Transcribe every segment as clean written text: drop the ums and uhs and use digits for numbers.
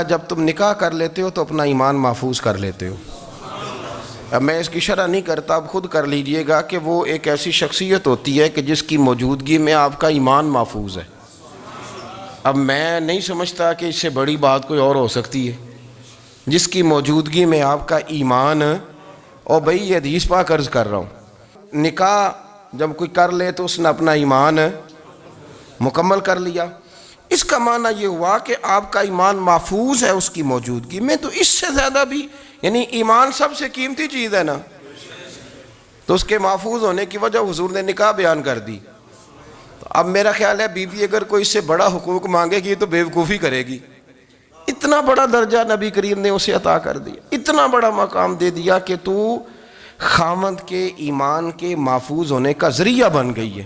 جب تم نکاح کر لیتے ہو تو اپنا ایمان محفوظ کر لیتے ہو۔ اب میں اس کی شرح نہیں کرتا، اب خود کر لیجئے گا کہ وہ ایک ایسی شخصیت ہوتی ہے کہ جس کی موجودگی میں آپ کا ایمان محفوظ ہے۔ اب میں نہیں سمجھتا کہ اس سے بڑی بات کوئی اور ہو سکتی ہے، جس کی موجودگی میں آپ کا ایمان، اور بھئی یہ حدیث پاک عرض کر رہا ہوں، نکاح جب کوئی کر لے تو اس نے اپنا ایمان مکمل کر لیا۔ اس کا معنی یہ ہوا کہ آپ کا ایمان محفوظ ہے اس کی موجودگی میں، تو اس سے زیادہ بھی، یعنی ایمان سب سے قیمتی چیز ہے نا، تو اس کے محفوظ ہونے کی وجہ حضور نے نکاح بیان کر دی۔ اب میرا خیال ہے بی بی اگر کوئی اس سے بڑا حقوق مانگے گی تو بیوقوفی کرے گی۔ اتنا بڑا درجہ نبی کریم نے اسے عطا کر دیا، اتنا بڑا مقام دے دیا کہ تو خاوند کے ایمان کے محفوظ ہونے کا ذریعہ بن گئی ہے۔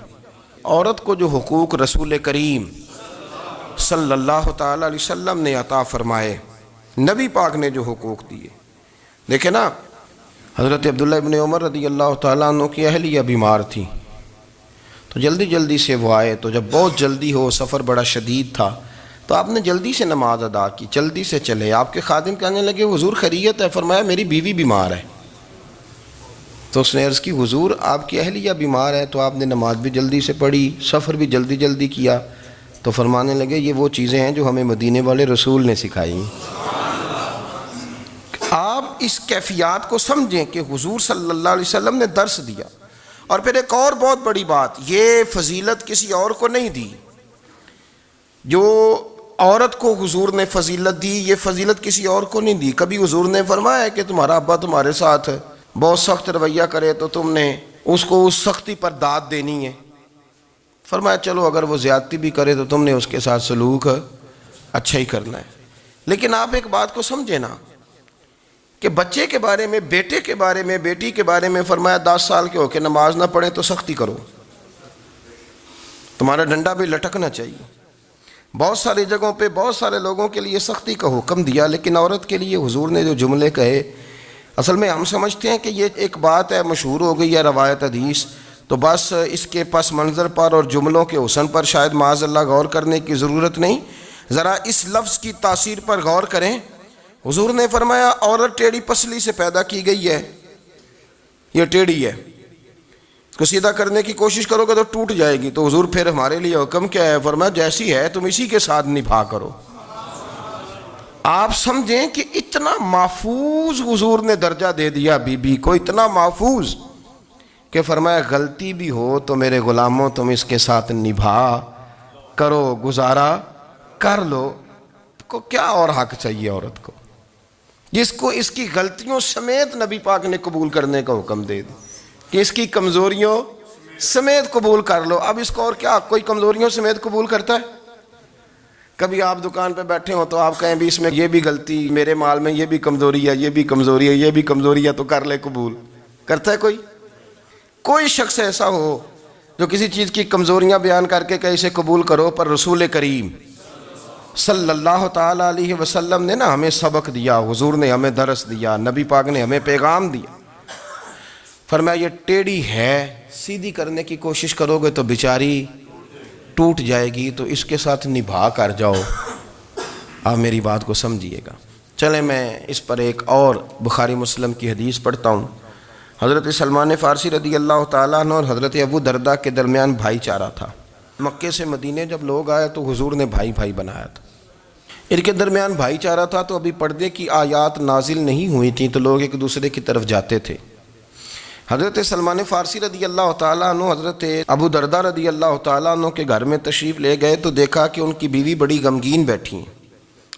عورت کو جو حقوق رسول کریم صلی اللہ تعالی علیہ وسلم نے عطا فرمائے، نبی پاک نے جو حقوق دیے، دیکھیں نا، حضرت عبداللہ ابن عمر رضی اللہ تعالیٰ عنہ کی اہلیہ بیمار تھی، تو جلدی جلدی سے وہ آئے، تو جب بہت جلدی ہو، سفر بڑا شدید تھا، تو آپ نے جلدی سے نماز ادا کی، جلدی سے چلے۔ آپ کے خادم کہنے لگے حضور خیریت ہے؟ فرمایا میری بیوی بیمار ہے۔ تو اس نے عرض کی حضور آپ کی اہلیہ بیمار ہے، تو آپ نے نماز بھی جلدی سے پڑھی، سفر بھی جلدی جلدی کیا۔ تو فرمانے لگے یہ وہ چیزیں ہیں جو ہمیں مدینے والے رسول نے سکھائی۔ آپ اس کیفیات کو سمجھیں کہ حضور صلی اللہ علیہ وسلم نے درس دیا۔ اور پھر ایک اور بہت بڑی بات، یہ فضیلت کسی اور کو نہیں دی، جو عورت کو حضور نے فضیلت دی، یہ فضیلت کسی اور کو نہیں دی۔ کبھی حضور نے فرمایا کہ تمہارا ابا تمہارے ساتھ بہت سخت رویہ کرے تو تم نے اس کو اس سختی پر داد دینی ہے؟ فرمایا چلو اگر وہ زیادتی بھی کرے تو تم نے اس کے ساتھ سلوک اچھا ہی کرنا ہے۔ لیکن آپ ایک بات کو سمجھے نا، کہ بچے کے بارے میں، بیٹے کے بارے میں، بیٹی کے بارے میں فرمایا 10 سال کے ہو کے نماز نہ پڑھیں تو سختی کرو، تمہارا ڈنڈا بھی لٹکنا چاہیے۔ بہت ساری جگہوں پہ بہت سارے لوگوں کے لیے سختی کا حکم دیا، لیکن عورت کے لیے حضور نے جو جملے کہے، اصل میں ہم سمجھتے ہیں کہ یہ ایک بات ہے، مشہور ہو گئی ہے روایت حدیث، تو بس اس کے پس منظر پر اور جملوں کے حسن پر شاید معاذ اللہ غور کرنے کی ضرورت نہیں، ذرا اس لفظ کی تاثیر پر غور کریں۔ حضور نے فرمایا عورت ٹیڑھی پسلی سے پیدا کی گئی ہے، یہ ٹیڑھی ہے، اس کو سیدھا کرنے کی کوشش کرو گے تو ٹوٹ جائے گی۔ تو حضور پھر ہمارے لیے حکم کیا ہے؟ فرمایا جیسی ہے تم اسی کے ساتھ نبھا کرو۔ آپ سمجھیں کہ اتنا محفوظ حضور نے درجہ دے دیا بی بی کو، اتنا محفوظ کہ فرمایا غلطی بھی ہو تو میرے غلاموں تم اس کے ساتھ نبھا کرو، گزارا کر لو۔ کو کیا اور حق چاہیے عورت کو، جس کو اس کی غلطیوں سمیت نبی پاک نے قبول کرنے کا حکم دے دی، کہ اس کی کمزوریوں سمیت قبول کر لو۔ اب اس کو اور کیا، کوئی کمزوریوں سمیت قبول کرتا ہے؟ کبھی آپ دکان پہ بیٹھے ہو تو آپ کہیں بھی اس میں یہ بھی غلطی، میرے مال میں یہ بھی کمزوری ہے، یہ بھی کمزوری ہے، یہ بھی کمزوری ہے، تو کر لے قبول؟ کرتا ہے کوئی؟ کوئی شخص ایسا ہو جو کسی چیز کی کمزوریاں بیان کر کے کہ اسے قبول کرو؟ پر رسول کریم صلی اللہ تعالی علیہ وسلم نے نا ہمیں سبق دیا، حضور نے ہمیں درس دیا، نبی پاک نے ہمیں پیغام دیا۔ فرمایا یہ ٹیڑھی ہے، سیدھی کرنے کی کوشش کرو گے تو بیچاری ٹوٹ جائے گی، تو اس کے ساتھ نبھا کر جاؤ۔ آپ میری بات کو سمجھیے گا۔ چلیں میں اس پر ایک اور بخاری مسلم کی حدیث پڑھتا ہوں۔ حضرت سلمان فارسی رضی اللہ تعالیٰ عنہ اور حضرت ابو درداء کے درمیان بھائی چارہ تھا۔ مکے سے مدینے جب لوگ آئے تو حضور نے بھائی بھائی بنایا تھا، ان کے درمیان بھائی چارہ تھا، تو ابھی پردے کی آیات نازل نہیں ہوئی تھیں، تو لوگ ایک دوسرے کی طرف جاتے تھے۔ حضرت سلمان فارسی رضی اللہ تعالیٰ عنہ حضرت ابو درداء رضی اللہ تعالیٰ عنہ کے گھر میں تشریف لے گئے، تو دیکھا کہ ان کی بیوی بڑی غمگین بیٹھی ہیں۔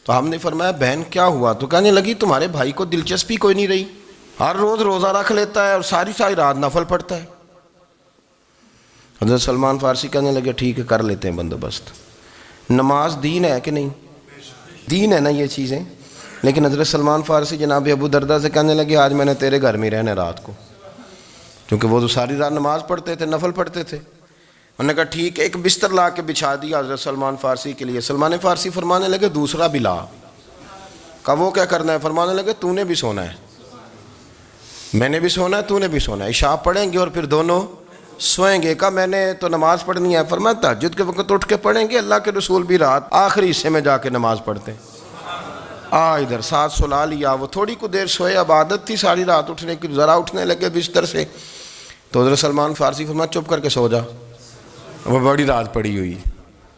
تو ہم نے فرمایا بہن کیا ہوا؟ تو کہنے لگی تمہارے بھائی کو دلچسپی کوئی نہیں رہی، ہر روز روزہ رکھ لیتا ہے اور ساری رات نفل پڑھتا ہے۔ حضرت سلمان فارسی کہنے لگے ٹھیک ہے کر لیتے ہیں بندوبست۔ نماز دین ہے کہ نہیں؟ دین ہے نا یہ چیزیں۔ لیکن حضرت سلمان فارسی جناب ابو درداء سے کہنے لگے آج میں نے تیرے گھر میں رہنا رات کو، کیونکہ وہ تو ساری رات نماز پڑھتے تھے، نفل پڑھتے تھے۔ انہوں نے کہا ٹھیک ہے، ایک بستر لا کے بچھا دیا حضرت سلمان فارسی کے لیے۔ سلمان فارسی فرمانے لگے دوسرا بھی لا۔ کہا وہ کیا کرنا ہے؟ فرمانے لگے تو نے بھی سونا ہے، میں نے بھی سونا ہے، تو نے بھی سونا ہے، عشاء پڑھیں گے اور پھر دونوں سوئیں گے۔ کہا میں نے تو نماز پڑھنی ہے۔ فرمایا تہجد کے وقت اٹھ کے پڑھیں گے، اللہ کے رسول بھی رات آخری حصے میں جا کے نماز پڑھتے ہیں۔ ادھر ساتھ سلا لیا. وہ تھوڑی کو دیر سوئے, اب عادت تھی ساری رات اٹھنے کی, ذرا اٹھنے لگے بستر سے تو حضرت سلمان فارسی فرمایا چپ کر کے سو جا, وہ بڑی رات پڑی ہوئی,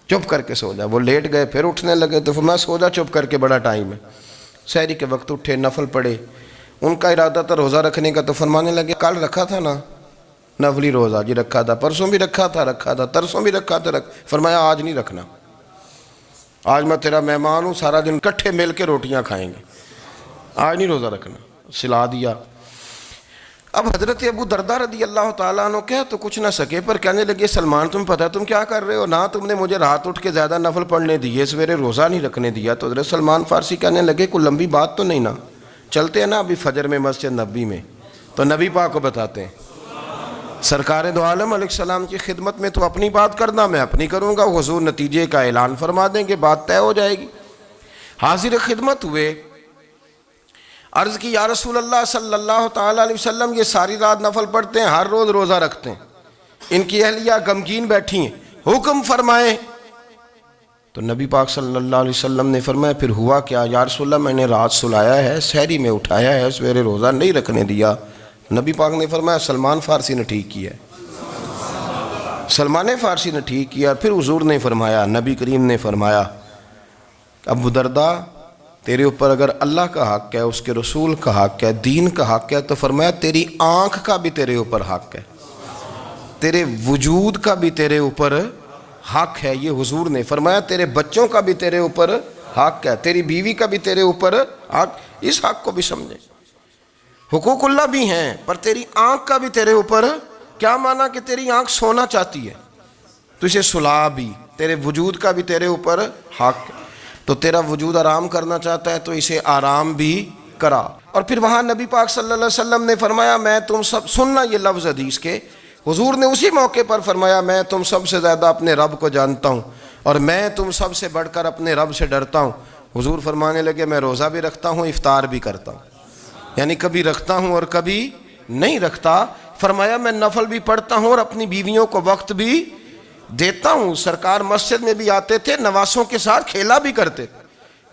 چپ کر کے سو جا. وہ لیٹ گئے, پھر اٹھنے لگے تو فرمایا سو جا چپ کر کے, بڑا ٹائم ہے. سحری کے وقت اٹھے, نفل پڑھے. ان کا ارادہ تھا روزہ رکھنے کا, تو فرمانے لگے کل رکھا تھا نا نفلی روزہ, جی رکھا تھا, پرسوں بھی رکھا تھا, ترسوں بھی رکھا تھا. فرمایا آج نہیں رکھنا, آج میں تیرا مہمان ہوں, سارا دن کٹھے مل کے روٹیاں کھائیں گے, آج نہیں روزہ رکھنا. سلا دیا. اب حضرت ابو درداء رضی اللہ تعالیٰ عنہ کہہ تو کچھ نہ سکے, پر کہنے لگے سلمان تم پتہ تم کیا کر رہے ہو, نہ تم نے مجھے رات اٹھ کے زیادہ نفل پڑھنے دیے, سویرے روزہ نہیں رکھنے دیا. تو حضرت سلمان فارسی کہنے لگے کوئی لمبی بات تو نہیں نا, چلتے ہیں نا ابھی فجر میں مسجد نبی میں, تو نبی پاک کو بتاتے ہیں. سرکار دو عالم علیہ السلام کی خدمت میں تو اپنی بات کرنا, میں اپنی کروں گا, حضور نتیجے کا اعلان فرما دیں گے, بات طے ہو جائے گی. حاضر خدمت ہوئے, عرض کی یا رسول اللہ صلی اللہ تعالیٰ علیہ وسلم یہ ساری رات نفل پڑھتے ہیں, ہر روز روزہ رکھتے ہیں, ان کی اہلیہ غمگین بیٹھی ہیں, حکم فرمائیں. تو نبی پاک صلی اللہ علیہ وسلم نے فرمایا پھر ہوا کیا؟ یا رسول اللہ میں نے رات سلایا ہے, سحری میں اٹھایا ہے, سویرے روزہ نہیں رکھنے دیا. نبی پاک نے فرمایا سلمان فارسی نے ٹھیک کیا ہے, سلمان فارسی نے ٹھیک کیا. پھر حضور نے فرمایا, نبی کریم نے فرمایا ابو درداء تیرے اوپر اگر اللہ کا حق ہے, اس کے رسول کا حق ہے, دین کا حق ہے, تو فرمایا تیری آنکھ کا بھی تیرے اوپر حق ہے, تیرے وجود کا بھی تیرے اوپر حق ہے. یہ حضور نے فرمایا تیرے بچوں کا بھی تیرے اوپر حق ہے, تیری بیوی کا بھی تیرے اوپر حق. اس حق کو بھی سمجھے, حقوق اللہ بھی ہیں, پر تیری آنکھ کا بھی تیرے اوپر. کیا مانا کہ تیری آنکھ سونا چاہتی ہے تو اسے سلا بھی, تیرے وجود کا بھی تیرے اوپر حق ہے, تو تیرا وجود آرام کرنا چاہتا ہے تو اسے آرام بھی کرا. اور پھر وہاں نبی پاک صلی اللہ علیہ وسلم نے فرمایا میں تم سب, سننا یہ لفظ حدیث کے, حضور نے اسی موقع پر فرمایا میں تم سب سے زیادہ اپنے رب کو جانتا ہوں اور میں تم سب سے بڑھ کر اپنے رب سے ڈرتا ہوں. حضور فرمانے لگے میں روزہ بھی رکھتا ہوں, افطار بھی کرتا ہوں, یعنی کبھی رکھتا ہوں اور کبھی نہیں رکھتا. فرمایا میں نفل بھی پڑھتا ہوں اور اپنی بیویوں کو وقت بھی دیتا ہوں. سرکار مسجد میں بھی آتے تھے, نواسوں کے ساتھ کھیلا بھی کرتے تھے,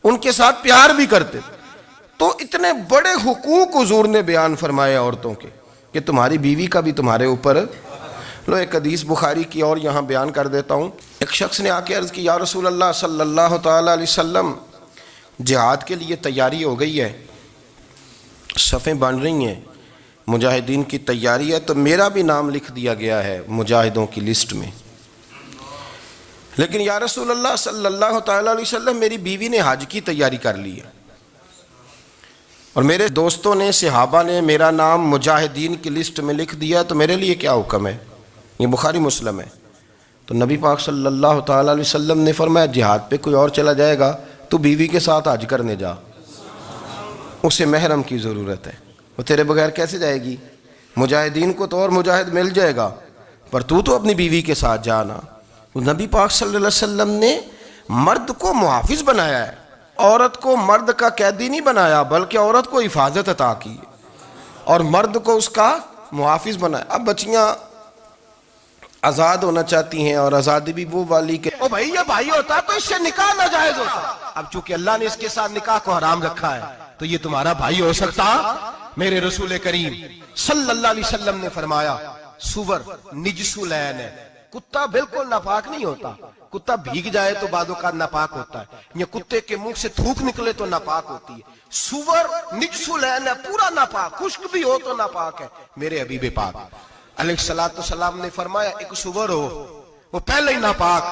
ان کے ساتھ پیار بھی کرتے تھے. تو اتنے بڑے حقوق حضور نے بیان فرمائے عورتوں کے کہ تمہاری بیوی کا بھی تمہارے اوپر. لو ایک حدیث بخاری کی اور یہاں بیان کر دیتا ہوں. ایک شخص نے آ کے عرض کی یا رسول اللہ صلی اللہ تعالیٰ علیہ وسلم جہاد کے لیے تیاری ہو گئی ہے, صفیں بن رہی ہیں, مجاہدین کی تیاری ہے, تو میرا بھی نام لکھ دیا گیا ہے مجاہدوں کی لسٹ میں, لیکن یا رسول اللہ صلی اللہ تعالیٰ علیہ وسلم میری بیوی نے حج کی تیاری کر لی ہے اور میرے دوستوں نے, صحابہ نے میرا نام مجاہدین کی لسٹ میں لکھ دیا, تو میرے لیے کیا حکم ہے؟ یہ بخاری مسلم ہے. تو نبی پاک صلی اللہ تعالیٰ علیہ وسلم نے فرمایا جہاد پہ کوئی اور چلا جائے گا تو بیوی کے ساتھ حج کرنے جا, اسے محرم کی ضرورت ہے, وہ تیرے بغیر کیسے جائے گی؟ مجاہدین کو تو اور مجاہد مل جائے گا, پر تو اپنی بیوی کے ساتھ جانا. نبی پاک صلی اللہ علیہ وسلم نے مرد کو محافظ بنایا ہے, عورت کو مرد کا قیدی نہیں بنایا, بلکہ عورت کو حفاظت عطا کی اور مرد کو اس کا محافظ بنایا. اب بچیاں آزاد ہونا چاہتی ہیں اور آزادی بھی وہ والی کہ او بھائی یہ بھائی ہوتا تو اس سے نکاح ناجائز ہوتا, اب چونکہ اللہ نے اس کے ساتھ نکاح کو حرام رکھا ہے تو یہ تمہارا بھائی ہو سکتا. میرے رسول کریم صلی اللہ علیہ وسلم نے فرمایا سور نجس العین ہے, کتا بالکل ناپاک نہیں ہوتا, کتا بھیگ جائے تو بعد اوقات ناپاک ہوتا ہے, یا کتے کے منہ سے تھوک نکلے تو ناپاک ہوتی ہے. سور نجس العین ہے, پورا ناپاک, خشک بھی ہو تو ناپاک ہے. میرے حبیب پاک علیہ السلام نے فرمایا ایک سور ہو وہ پہلے ہی ناپاک,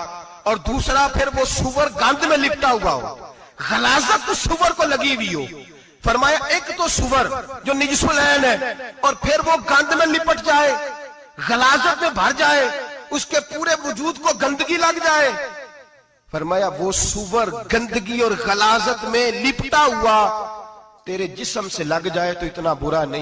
اور دوسرا پھر وہ سور گند میں لپٹا ہوا ہو, غلاظت سور کو لگی ہوئی ہو. فرمایا ایک تو سور جو نجس العین ہے اور پھر وہ گند میں لپٹ جائے, غلاظت میں بھر جائے, اس کے پورے وجود کو گندگی لگ جائے. فرمایا وہ سور گندگی اور غلاظت میں لپٹا ہوا تیرے جسم سے لگ جائے تو اتنا برا نہیں.